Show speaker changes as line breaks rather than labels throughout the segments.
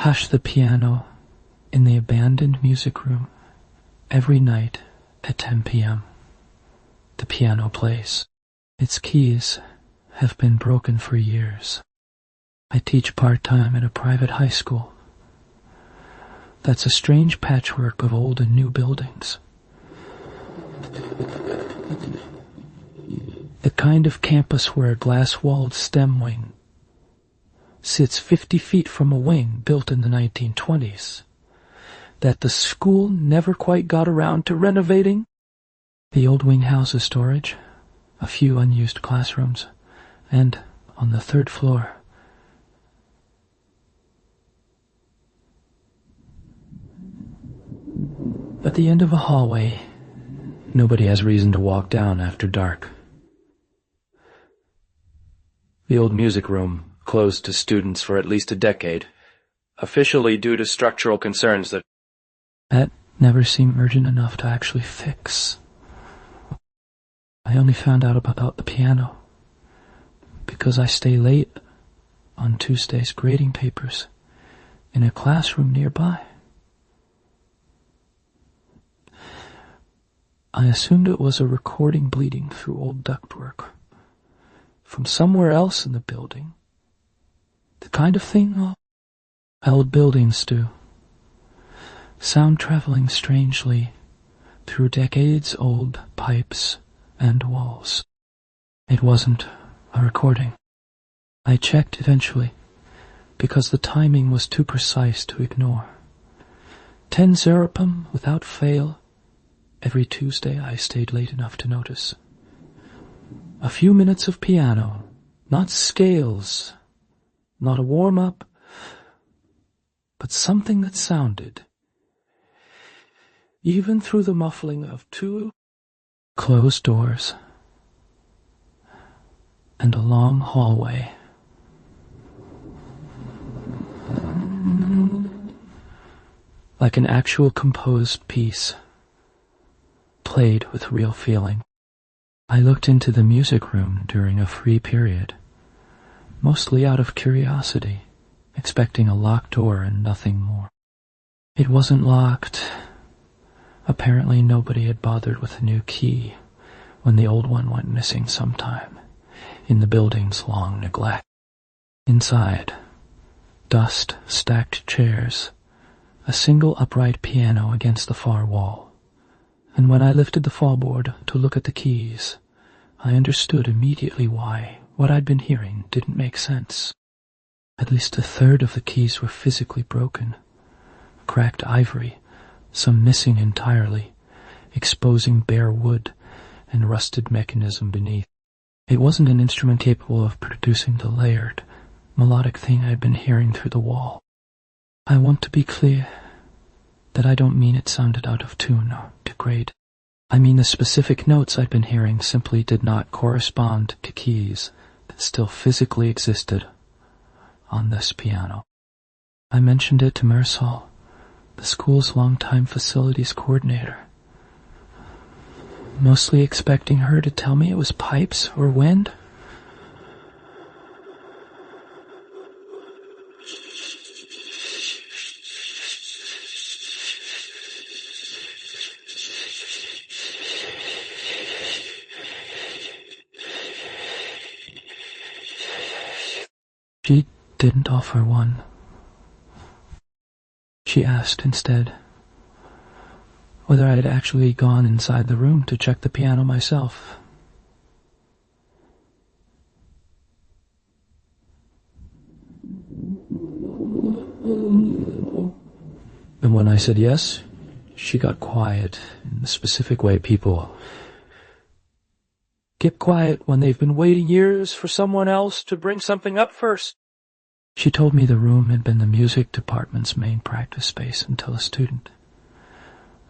Hush the piano in the abandoned music room every night at 10 p.m. The piano plays. Its keys have been broken for years. I teach part-time at a private high school. That's a strange patchwork of old and new buildings. The kind of campus where a glass-walled STEM wing sits 50 feet from a wing built in the 1920s that the school never quite got around to renovating. The old wing houses storage, a few unused classrooms, and on the third floor, at the end of a hallway, nobody has reason to walk down after dark. The old music room closed to students for at least a decade, officially due to structural concerns that never seemed urgent enough to actually fix. I only found out about the piano because I stay late on Tuesday's grading papers in a classroom nearby. I assumed it was a recording bleeding through old ductwork from somewhere else in the building. The kind of thing old buildings do. Sound traveling strangely through decades-old pipes and walls. It wasn't a recording. I checked eventually because the timing was too precise to ignore. 10 Zarapum without fail. Every Tuesday I stayed late enough to notice. A few minutes of piano, not scales, not a warm-up, but something that sounded, even through the muffling of 2 closed doors and a long hallway. Like an actual composed piece, played with real feeling. I looked into the music room during a free period, mostly out of curiosity, expecting a locked door and nothing more. It wasn't locked. Apparently nobody had bothered with a new key when the old one went missing sometime in the building's long neglect. Inside, dust, stacked chairs, a single upright piano against the far wall. And when I lifted the fallboard to look at the keys, I understood immediately why what I'd been hearing didn't make sense. At least a third of the keys were physically broken. Cracked ivory, some missing entirely, exposing bare wood and rusted mechanism beneath. It wasn't an instrument capable of producing the layered, melodic thing I'd been hearing through the wall. I want to be clear that I don't mean it sounded out of tune or degraded. I mean the specific notes I'd been hearing simply did not correspond to keys that still physically existed on this piano. I mentioned it to Marisol, the school's longtime facilities coordinator, mostly expecting her to tell me it was pipes or wind. She didn't offer one. She asked instead whether I had actually gone inside the room to check the piano myself. And when I said yes, she got quiet in the specific way people get quiet when they've been waiting years for someone else to bring something up first. She told me the room had been the music department's main practice space until a student,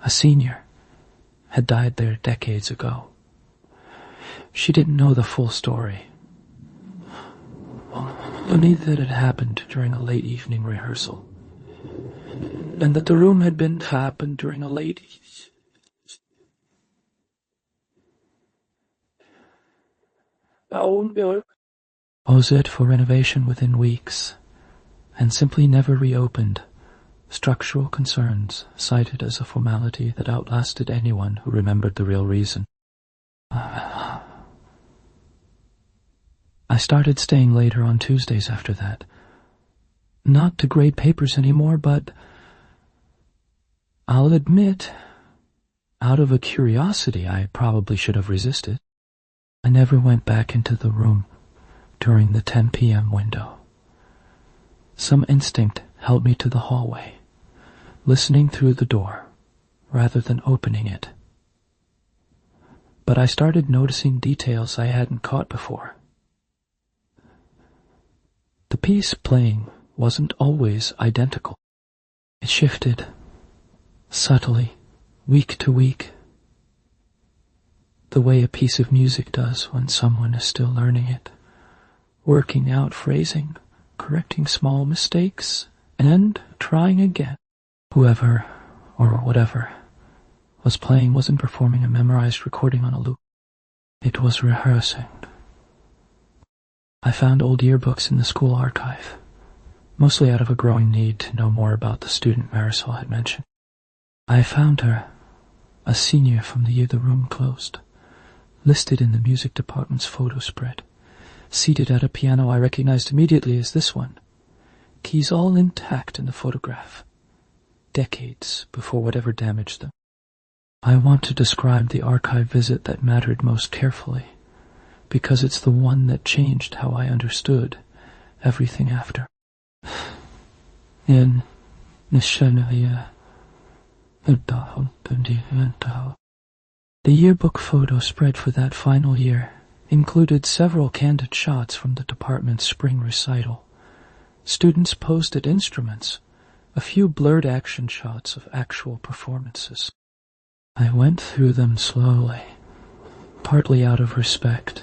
a senior, had died there decades ago. She didn't know the full story, only that it happened during a late evening rehearsal, and that the room had been happened during a late was it for renovation within weeks, and simply never reopened, structural concerns cited as a formality that outlasted anyone who remembered the real reason. I started staying later on Tuesdays after that. Not to grade papers anymore, but I'll admit, out of a curiosity I probably should have resisted, I never went back into the room during the 10 p.m. window. Some instinct held me to the hallway, listening through the door rather than opening it. But I started noticing details I hadn't caught before. The piece playing wasn't always identical. It shifted, subtly, week to week, the way a piece of music does when someone is still learning it, working out phrasing, correcting small mistakes, and trying again. Whoever, or whatever, was playing wasn't performing a memorized recording on a loop. It was rehearsing. I found old yearbooks in the school archive, mostly out of a growing need to know more about the student Marisol had mentioned. I found her, a senior from the year the room closed, listed in the music department's photo spread, seated at a piano I recognized immediately as this one, keys all intact in the photograph, decades before whatever damaged them. I want to describe the archive visit that mattered most carefully, because it's the one that changed how I understood everything after. In the yearbook photo spread for that final year included several candid shots from the department's spring recital. Students posed at instruments, a few blurred action shots of actual performances. I went through them slowly, partly out of respect,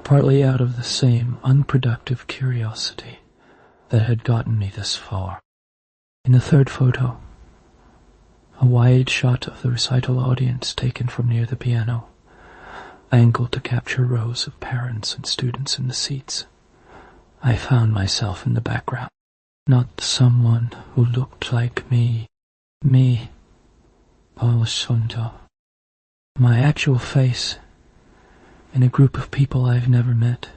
partly out of the same unproductive curiosity that had gotten me this far. In the third photo, a wide shot of the recital audience taken from near the piano, angled to capture rows of parents and students in the seats. I found myself in the background, not someone who looked like me, my actual face in a group of people I've never met,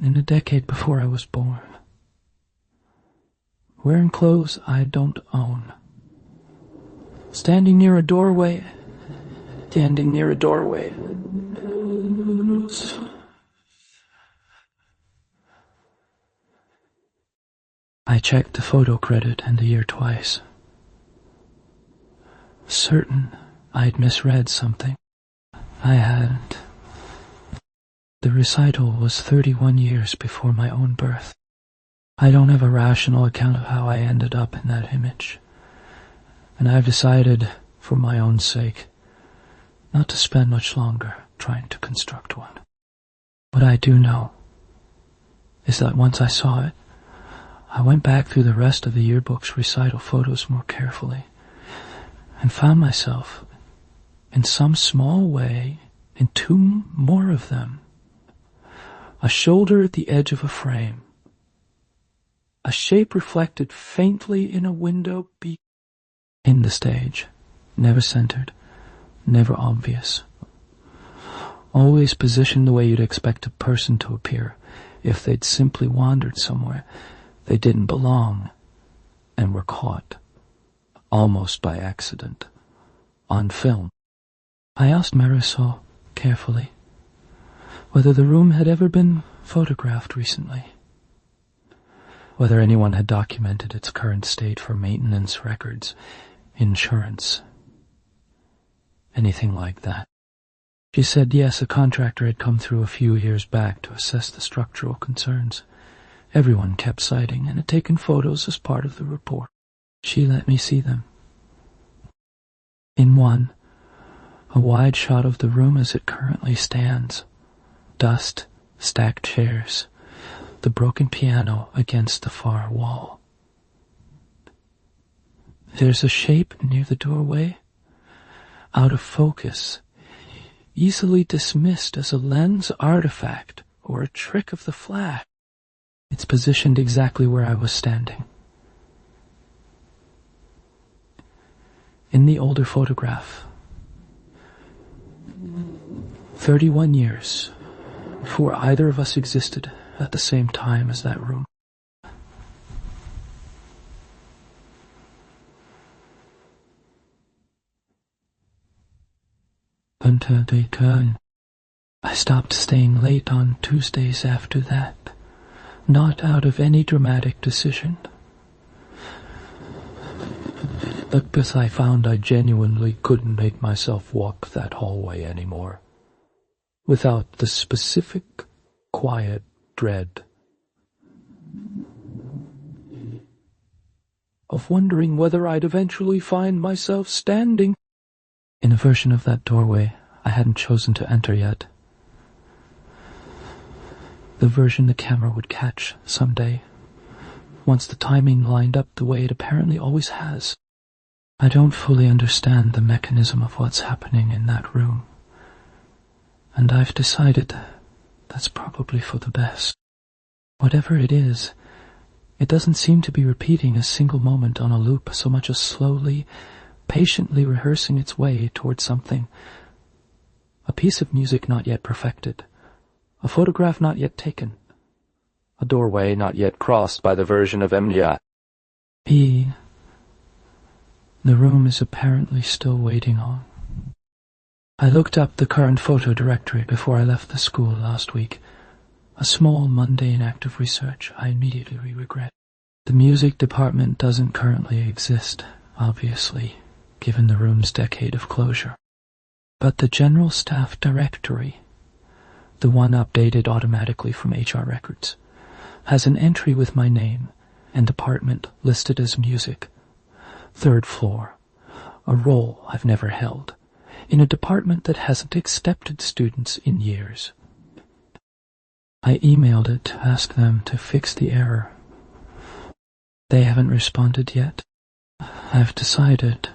in a decade before I was born, wearing clothes I don't own, standing near a doorway. I checked the photo credit and the year twice, certain I'd misread something. I hadn't. The recital was 31 years before my own birth. I don't have a rational account of how I ended up in that image, and I've decided, for my own sake, not to spend much longer trying to construct one. What I do know is that once I saw it, I went back through the rest of the yearbook's recital photos more carefully and found myself, in some small way, in two more of them. A shoulder at the edge of a frame, a shape reflected faintly in a window in the stage, never centered, never obvious. Always positioned the way you'd expect a person to appear if they'd simply wandered somewhere they didn't belong and were caught, almost by accident, on film. I asked Marisol carefully whether the room had ever been photographed recently, whether anyone had documented its current state for maintenance records, insurance, anything like that. She said yes, a contractor had come through a few years back to assess the structural concerns everyone kept citing and had taken photos as part of the report. She let me see them. In one, a wide shot of the room as it currently stands. Dust, stacked chairs, the broken piano against the far wall. There's a shape near the doorway, out of focus, easily dismissed as a lens artifact or a trick of the flash. It's positioned exactly where I was standing. In the older photograph, 31 years before either of us existed at the same time as that room. Until they turn. I stopped staying late on Tuesdays after that, not out of any dramatic decision, but because I found I genuinely couldn't make myself walk that hallway anymore, without the specific, quiet dread of wondering whether I'd eventually find myself standing in a version of that doorway I hadn't chosen to enter yet. The version the camera would catch someday, once the timing lined up the way it apparently always has. I don't fully understand the mechanism of what's happening in that room, and I've decided that's probably for the best. Whatever it is, it doesn't seem to be repeating a single moment on a loop so much as slowly, patiently rehearsing its way towards something. A piece of music not yet perfected, a photograph not yet taken, a doorway not yet crossed by the version of Emnia. The room is apparently still waiting on. I looked up the current photo directory before I left the school last week. A small, mundane act of research I immediately regret. The music department doesn't currently exist, obviously, given the room's decade of closure. But the general staff directory, the one updated automatically from HR records, has an entry with my name and department listed as music. 3rd floor, a role I've never held, in a department that hasn't accepted students in years. I emailed it to ask them to fix the error. They haven't responded yet. I've decided,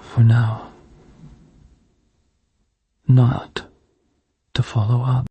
for now, not to follow up.